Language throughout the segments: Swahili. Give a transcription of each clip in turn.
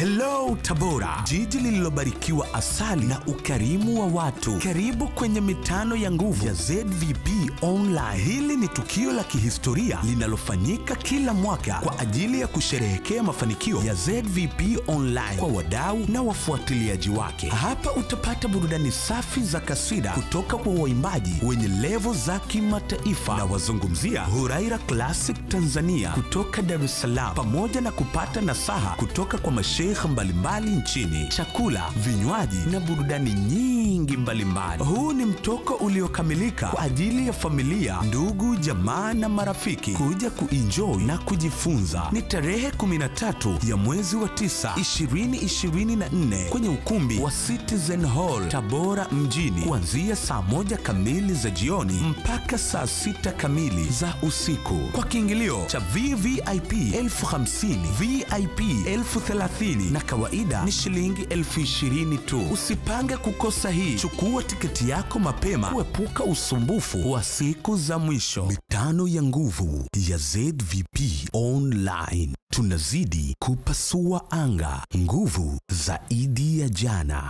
Hello Tabora, jiji lililobarikiwa asali na ukarimu wa watu. Karibu kwenye mitano ya nguvu ya ZVP Online. Hili ni tukio la kihistoria linalofanyika kila mwaka kwa ajili ya kusherehekea mafanikio ya ZVP Online kwa wadau na wafuatiliaji wake. Hapa utapata burudani safi za kasida kutoka kwa waimbaji wenye level za kimataifa, na wazungumzia Huraira Classic Tanzania kutoka Dar es Salaam, pamoja na kupata nasaha kutoka kwa masheikh mbalimbali nchini, chakula, vinywaji na burudani nyingi mbalimbali. Huu ni mtoko uliokamilika kwa ajili ya familia, ndugu, jamaa na marafiki kuja kuenjoy na kujifunza. Ni tarehe 13 ya mwezi wa 9, 2024 kwenye ukumbi wa Citizen Hall Tabora mjini, kuanzia saa 1 kamili za jioni mpaka saa 6 kamili za usiku. Kwa kiingilio cha VVIP 50,000, VIP 30,000 na kawaida ni shilingi 20,000 tu. Usipange kukosa hii. Chukua tiketi yako mapema kuepuka usumbufu wa siku za mwisho. Mitano ya nguvu ya ZVP Online. Tunazidi kupasua anga. Nguvu zaidi ya jana.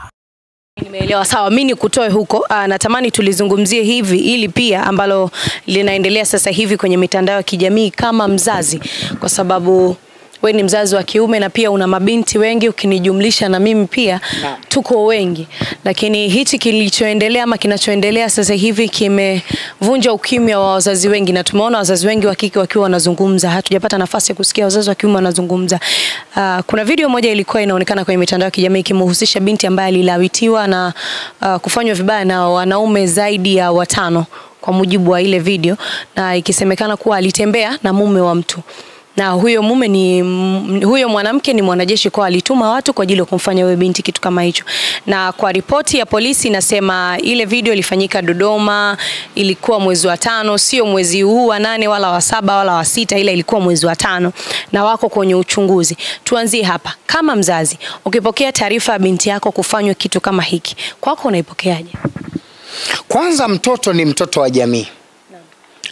Nimeelewa, sawa. Mimi nikutoe huko. Natamani tulizungumzie hivi ili pia ambalo linaendelea sasa hivi kwenye mitandao ya kijamii kama mzazi, kwa sababu wewe ni mzazi wa kiume na pia una mabinti wengi, ukinijumlisha na mimi pia tuko wengi. Lakini hichi kilichoendelea ama kinachoendelea sasa hivi kimevunja ukimya wa wazazi wengi, na tumeona wazazi wengi wa kike wakiwa wanazungumza. Hatujapata nafasi ya kusikia wazazi wa kiume wanazungumza. Kuna video moja ilikuwa inaonekana kwenye mitandao ya kijamii ikimhusisha binti ambaye alilawitiwa na kufanywa vibaya na wanaume zaidi ya 5 kwa mujibu wa ile video, na ikisemekana kuwa alitembea na mume wa mtu. Na huyo mwanamke ni mwanajeshi, kwa alituma watu kwa ajili ya kumfanya wewe binti kitu kama hicho. Na kwa ripoti ya polisi inasema ile video ilifanyika Dodoma, ilikuwa mwezi wa 5, sio mwezi huu wa 8 wala wa 7 wala wa 6, ila ilikuwa mwezi wa 5, na wako kwenye uchunguzi. Tuanzie hapa. Kama mzazi, ukipokea taarifa ya binti yako kufanywa kitu kama hiki, kwako unaipokeaje? Kwanza, mtoto ni mtoto wa jamii.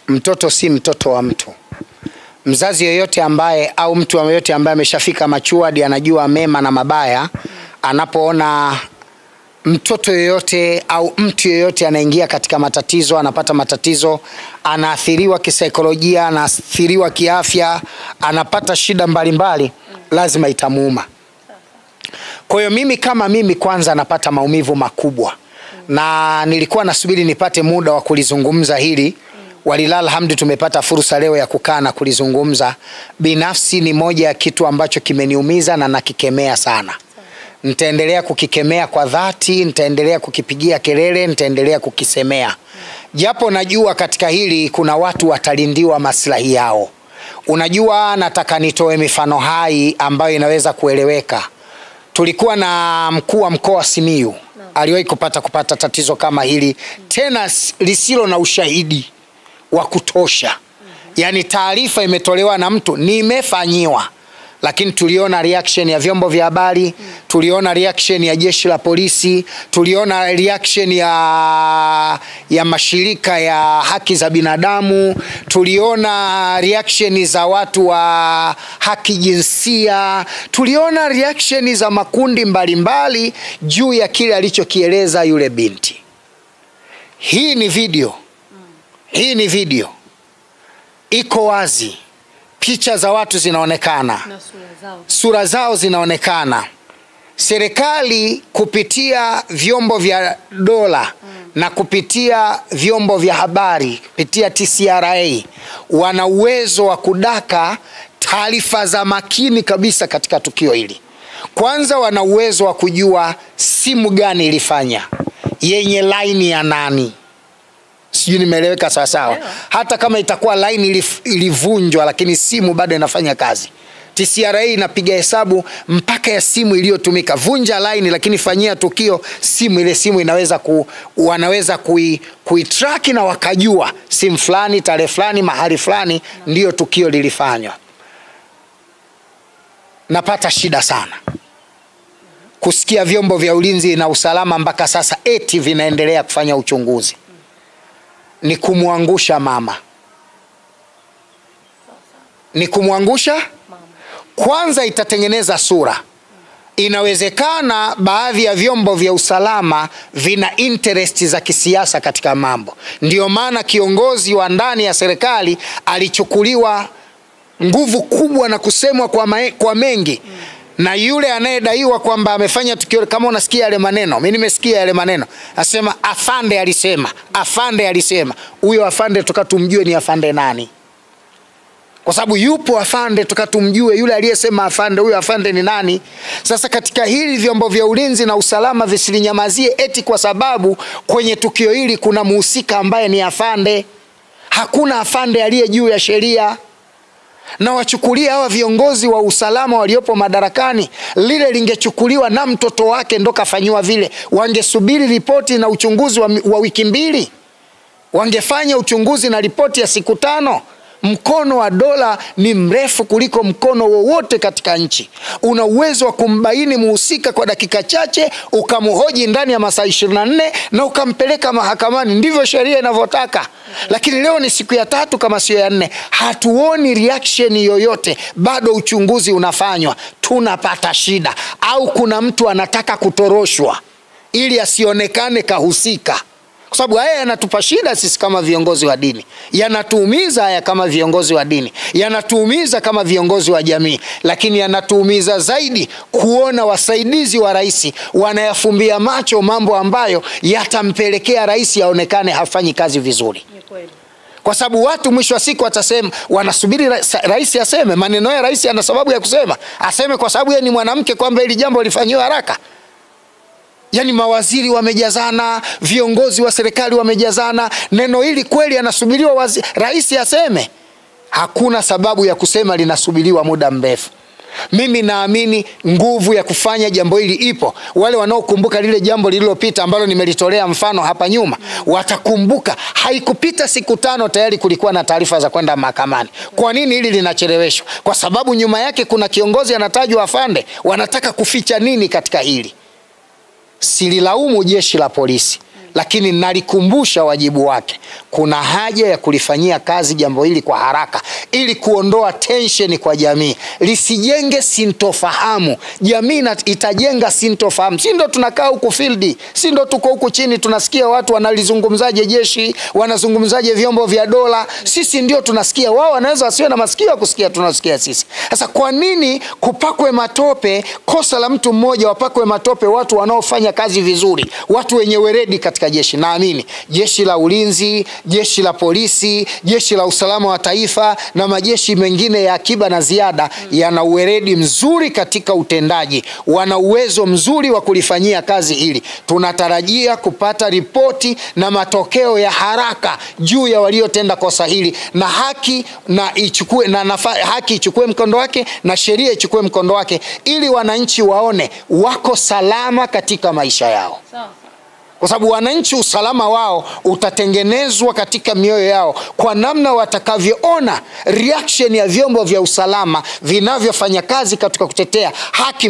Mtoto si mtoto wa mtu. Mzazi yoyote ambaye au mtu yoyote ambaye ameshafika maturity, anajua mema na mabaya, anapoona mtoto yoyote au mtu yoyote anaingia katika matatizo, anapata matatizo, anaathiriwa kisaikolojia, anaathiriwa kiafya, anapata shida mbalimbali, lazima itamuuma. Kwa hiyo mimi kwanza napata maumivu makubwa, na nilikuwa nasubiri nipate muda wa kulizungumza hili. Walilal hamdi tumepata fursa leo ya kukaa na kulizungumza. Binafsi ni moja ya kitu ambacho kimeniumiza na nakikemea sana. Nitaendelea kukikemea kwa dhati, nitaendelea kukipigia kelele, nitaendelea kukisemea. Japo najua katika hili kuna watu watalindiwa maslahi yao. Unajua, nataka nitoe mifano hai ambayo inaweza kueleweka. Tulikuwa na mkuu wa mkoa Simiyu, aliwahi kupata tatizo kama hili, tena lisilo na ushahidi wa kutosha. Yani taarifa imetolewa na mtu nimefanyiwa, lakini tuliona reaction ya vyombo vya habari, tuliona reaction ya jeshi la polisi, tuliona reaction ya mashirika ya haki za binadamu, tuliona reaction za watu wa haki jinsia, tuliona reaction za makundi mbalimbali juu ya kile alichokieleza yule binti. Hii ni video. Iko wazi. Picha za watu zinaonekana. Na sura zao zinaonekana. Serikali kupitia vyombo vya dola na kupitia vyombo vya habari, kupitia TCRA, wana uwezo wa kudaka taarifa za makini kabisa katika tukio hili. Kwanza, wana uwezo wa kujua simu gani ilifanya, yenye line ya nani. Sijui nimeeleweka sawa sawa. Hata kama itakuwa line ilivunjwa, lakini simu bado inafanya kazi. TCRA inapiga hesabu mpaka ya simu iliyotumika. Vunja line lakini fanyia tukio simu, ile simu wanaweza kuitrack na wakajua simu fulani, tarehe fulani, mahali fulani ndio tukio lilifanywa. Napata shida sana kusikia vyombo vya ulinzi na usalama mpaka sasa eti vinaendelea kufanya uchunguzi. Ni kumwangusha mama. Ni kumwangusha. Kwanza itatengeneza sura. Inawezekana baadhi ya vyombo vya usalama vina interest za kisiasa katika mambo. Ndio maana kiongozi wa ndani ya serikali alichukuliwa nguvu kubwa na kusemwa kwa mengi. Na yule anayedaiwa kwamba amefanya tukio, kama unasikia yale maneno, mimi nimesikia yale maneno, asema afande alisema, afande alisema. Huyo afande tukatumjue ni afande nani? Kwa sababu yupo afande tukatumjue yule aliyesema afande, huyo afande ni nani? Sasa katika hili vyombo vya ulinzi na usalama visilinyamazie eti kwa sababu kwenye tukio hili kuna mhusika ambaye ni afande. Hakuna afande aliye juu ya sheria. Na wachukulia hawa viongozi wa usalama waliopo madarakani, lile lingechukuliwa na mtoto wake ndo kafanywa vile. Wangesubiri ripoti na uchunguzi wa wiki 2. Wangefanya uchunguzi na ripoti ya siku 5. Mkono wa dola ni mrefu kuliko mkono wowote katika nchi. Una uwezo wa kumbaini muhusika kwa dakika chache, ukamhoji ndani ya masaa 24 na ukampeleka mahakamani. Ndivyo sheria inavyotaka. Lakini leo ni siku ya 3 kama sio ya 4. Hatuoni reaction yoyote. Bado uchunguzi unafanywa. Tunapata shida. Au kuna mtu anataka kutoroshwa ili asionekane kahusika. Kwa sababu haya yanatupa shida sisi kama viongozi wa dini. Yanatuumiza haya kama viongozi wa dini. Yanatuumiza kama viongozi wa jamii. Lakini yanatuumiza zaidi kuona wasaidizi wa rais wanayafumbia macho mambo ambayo yatampelekea rais aonekane hafanyi kazi vizuri. Kwa sababu watu mwisho wa siku watasema, wanasubiri rais aseme. Maneno ya rais yana sababu ya kusema. Aseme kwa sababu yeye ni mwanamke kwamba hili jambo lifanywe haraka. Yani mawaziri wamejazana, viongozi wa serikali wamejazana. Neno hili kweli anasubiriwa rais aseme? Hakuna sababu ya kusema linasubiriwa muda mrefu. Mimi naamini nguvu ya kufanya jambo hili ipo. Wale wanaokumbuka lile jambo lililopita ambalo nimelitolea mfano hapa nyuma, watakumbuka haikupita siku 5 tayari kulikuwa na taarifa za kwenda mahakamani. Kwa nini hili linacheleweshwa? Kwa sababu nyuma yake kuna kiongozi anatajwa afande. Wanataka kuficha nini katika hili? Sililaumu jeshi la polisi, lakini nalikumbusha wajibu wake. Kuna haja ya kulifanyia kazi jambo hili kwa haraka ili kuondoa tension kwa jamii. Lisijenge sintofahamu. Jamii itajenga sintofahamu. Si ndo tunakaa huku field, si ndo tuko huku chini tunasikia watu wanalizungumzaje jeshi, wanazungumzaje vyombo vya dola. Sisi ndio tunasikia, wao wanaweza wasiwe na masikio kusikia tunasikia sisi. Sasa kwa nini kupakwe matope kosa la mtu mmoja, wapakwe matope watu wanaofanya kazi vizuri, watu wenye weredi katika jeshi? Naamini jeshi la ulinzi, jeshi la polisi, jeshi la usalama wa taifa na majeshi mengine ya akiba na ziada yana uweredi mzuri katika utendaji. Wana uwezo mzuri wa kulifanyia kazi hili. Tunatarajia kupata ripoti na matokeo ya haraka juu ya waliotenda kosa hili, na haki ichukue mkondo wake na sheria ichukue mkondo wake, ili wananchi waone wako salama katika maisha yao. Kwa sababu wananchi usalama wao utatengenezwa katika mioyo yao kwa namna watakavyoona reaction ya vyombo vya usalama vinavyofanya kazi katika kutetea haki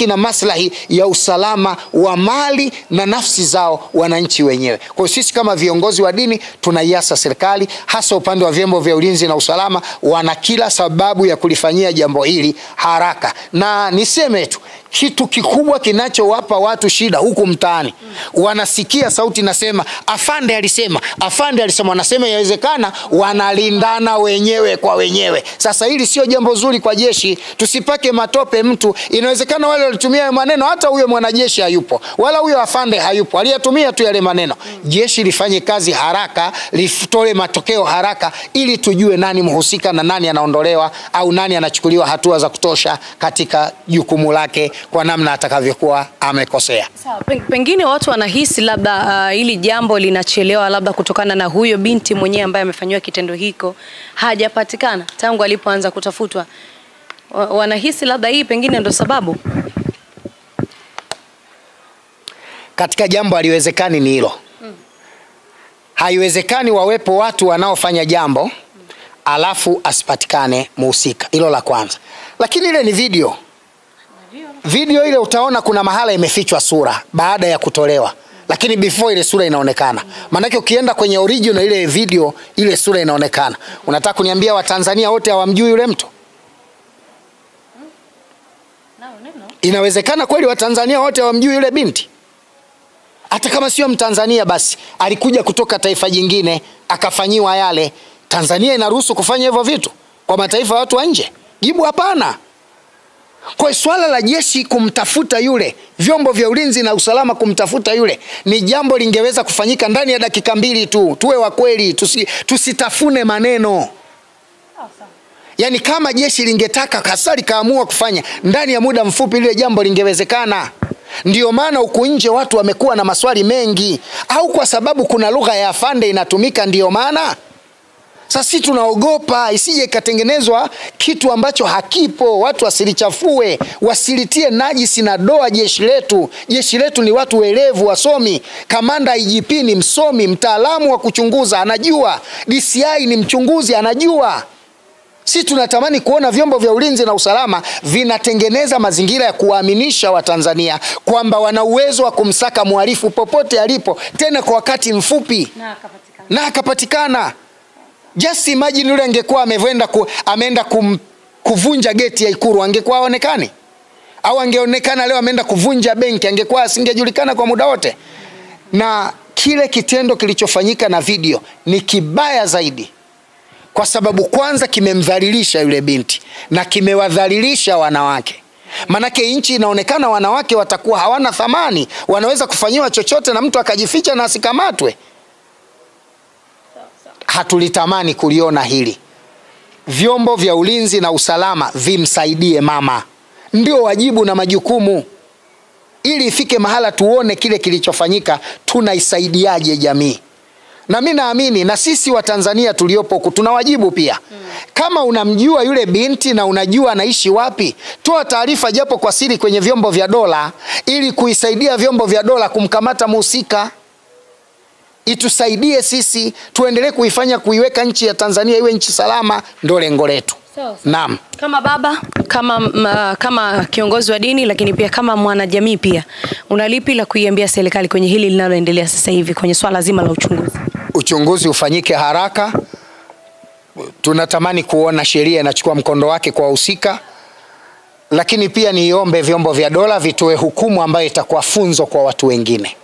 na maslahi ya usalama wa mali na nafsi zao wananchi wenyewe. Kwa hiyo sisi kama viongozi wa dini tunaiasa serikali, hasa upande wa vyombo vya ulinzi na usalama, wana kila sababu ya kulifanyia jambo hili haraka. Na niseme tu, kitu kikubwa kinachowapa watu shida huku mtaani, wanasikia sauti nasema afande alisema, afande alisema. Wanasema yawezekana wanalindana wenyewe kwa wenyewe. Sasa hili sio jambo zuri kwa jeshi. Tusipake matope mtu. Inawezekana wale walitumia maneno hata huyo mwanajeshi hayupo, wala huyo afande hayupo, aliyatumia tu yale maneno. Jeshi lifanye kazi haraka, litoe matokeo haraka, ili tujue nani mhusika na nani anaondolewa au nani anachukuliwa hatua za kutosha katika jukumu lake kwa namna atakavyokuwa amekosea. Sawa, pengine watu wanahisi labda hili jambo linachelewa labda kutokana na huyo binti mwenyewe ambaye amefanywa kitendo hiko hajapatikana tangu alipoanza kutafutwa. Wanahisi labda hii pengine ndo sababu. Katika jambo haliwezekani ni hilo. Haiwezekani wawepo watu wanaofanya jambo alafu asipatikane muhusika. Hilo la kwanza. Lakini ile ni video. Video ile utaona kuna mahala imefichwa sura baada ya kutolewa, lakini before ile sura inaonekana. Maana ukienda kwenye original ile video ile sura inaonekana. Unataka kuniambia Watanzania wote hawamjui yule mtu? Inawezekana kweli Watanzania wote hawamjui yule binti? Hata kama sio Mtanzania basi alikuja kutoka taifa jingine akafanyiwa yale. Tanzania inaruhusu kufanya hivyo vitu kwa mataifa ya watu wa nje? Jibu hapana. Kwa swala la jeshi kumtafuta yule, vyombo vya ulinzi na usalama kumtafuta yule, ni jambo lingeweza kufanyika ndani ya dakika 2 tu. Tuwe wa kweli, tusitafune maneno. Yani kama jeshi lingetaka kasari kaamua kufanya ndani ya muda mfupi, lile jambo lingewezekana. Ndio maana huku nje watu wamekuwa na maswali mengi, au kwa sababu kuna lugha ya afande inatumika ndio maana? Sasa tunaogopa isije ikatengenezwa kitu ambacho hakipo, watu wasilichafue, wasilitie najisi na doa jeshi letu. Jeshi letu ni watu werevu, wasomi. Kamanda IGP ni msomi, mtaalamu wa kuchunguza, anajua. DCI ni mchunguzi, anajua. Sisi tunatamani kuona vyombo vya ulinzi na usalama vinatengeneza mazingira ya kuwaaminisha Watanzania kwamba wana uwezo wa kumsaka mhalifu popote alipo, tena kwa wakati mfupi na akapatikana. Just imagine yule angekuwa ameenda kuvunja geti ya Ikulu, angekuwa aonekani? Au angeonekana leo ameenda kuvunja benki, angekuwa asingejulikana kwa muda wote? Na kile kitendo kilichofanyika na video ni kibaya zaidi, kwa sababu kwanza kimemdhalilisha yule binti na kimewadhalilisha wanawake. Manake nchi inaonekana wanawake watakuwa hawana thamani, wanaweza kufanyiwa chochote na mtu akajificha na asikamatwe. Hatulitamani kuliona hili. Vyombo vya ulinzi na usalama vimsaidie mama. Ndio wajibu na majukumu. Ili ifike mahala tuone kile kilichofanyika tunaisaidiaje jamii. Na mimi naamini na sisi Watanzania tuliopo huku tuna wajibu pia. Kama unamjua yule binti na unajua anaishi wapi, toa taarifa japo kwa siri kwenye vyombo vya dola ili kuisaidia vyombo vya dola kumkamata mhusika. Itusaidie sisi tuendelee kuiweka nchi ya Tanzania iwe nchi salama, ndio lengo letu. Naam. Kama baba, kama kiongozi wa dini, lakini pia kama mwanajamii pia, unalipi la kuiambia serikali kwenye hili linaloendelea sasa hivi kwenye swala zima la uchunguzi? Uchunguzi ufanyike haraka. Tunatamani kuona sheria inachukua mkondo wake kwa wahusika. Lakini pia niombe vyombo vya dola vitoe hukumu ambayo itakuwa funzo kwa watu wengine.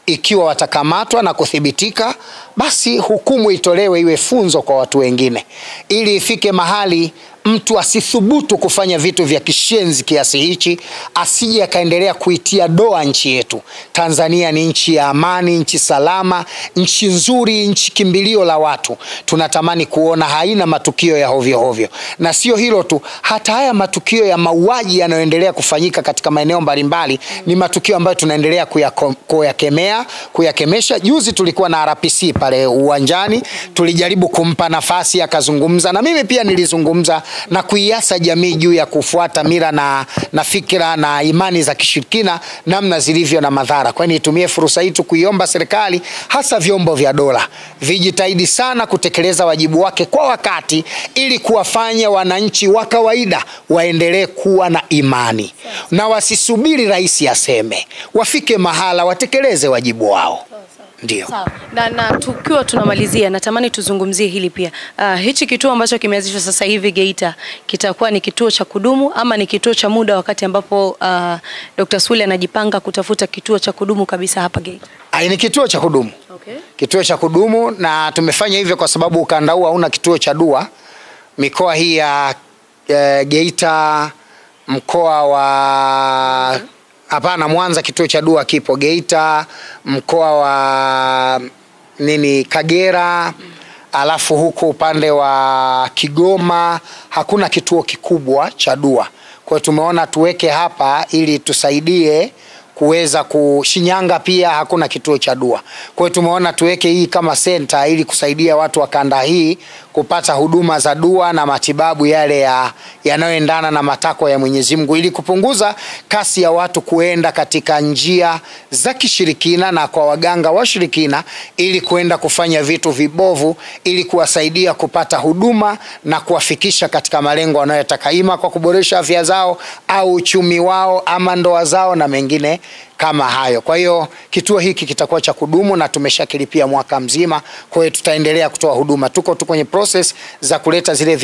Ikiwa watakamatwa na kuthibitika, basi hukumu itolewe iwe funzo kwa watu wengine. Ili ifike mahali mtu asithubutu kufanya vitu vya kishenzi kiasi hichi, asije akaendelea kuitia doa nchi yetu. Tanzania ni nchi ya amani, nchi salama, nchi nzuri, nchi kimbilio la watu. Tunatamani kuona haina matukio ya hovyo hovyo. Na sio hilo tu, hata haya matukio ya mauaji yanayoendelea kufanyika katika maeneo mbalimbali ni matukio ambayo tunaendelea kuyakemesha. Juzi tulikuwa na RPC pale uwanjani, tulijaribu kumpa nafasi akazungumza, na mimi pia nilizungumza na kuiasa jamii juu ya kufuata mila na fikra na imani za kishirikina namna zilivyo na madhara. Kwa hiyo nitumie fursa hii kuiomba serikali, hasa vyombo vya dola, vijitahidi sana kutekeleza wajibu wake kwa wakati ili kuwafanya wananchi wa kawaida waendelee kuwa na imani na wasisubiri rais aseme, wafike mahala watekeleze wajibu wao. Ndio. Sawa. Na tukiwa tunamalizia, natamani tuzungumzie hili pia. Hichi kituo ambacho kimeanzishwa sasa hivi Geita, kitakuwa ni kituo cha kudumu ama ni kituo cha muda, wakati ambapo Dr. Sule anajipanga kutafuta kituo cha kudumu kabisa hapa Geita? Ni kituo cha kudumu. Okay. Kituo cha kudumu, na tumefanya hivyo kwa sababu ukanda huu hauna kituo cha dua. Mikoa hii ya Geita, mkoa wa hapana, Mwanza kituo cha dua kipo. Geita, mkoa wa Kagera, alafu huko upande wa Kigoma hakuna kituo kikubwa cha dua. Kwa hiyo tumeona tuweke hapa ili tusaidie kuweza Shinyanga pia hakuna kituo cha dua. Kwa hiyo tumeona tuweke hii kama center ili kusaidia watu wa kanda hii kupata huduma za dua na matibabu yale yanayoendana na matakwa ya Mwenyezi Mungu, ili kupunguza kasi ya watu kuenda katika njia za kishirikina na kwa waganga washirikina ili kuenda kufanya vitu vibovu, ili kuwasaidia kupata huduma na kuwafikisha katika malengo wanayotaka, ima kwa kuboresha afya zao au uchumi wao ama ndoa zao na mengine kama hayo. Kwa hiyo kituo hiki kitakuwa cha kudumu na tumeshakilipia mwaka mzima. Kwa hiyo tutaendelea kutoa huduma. Tuko kwenye process za kuleta zile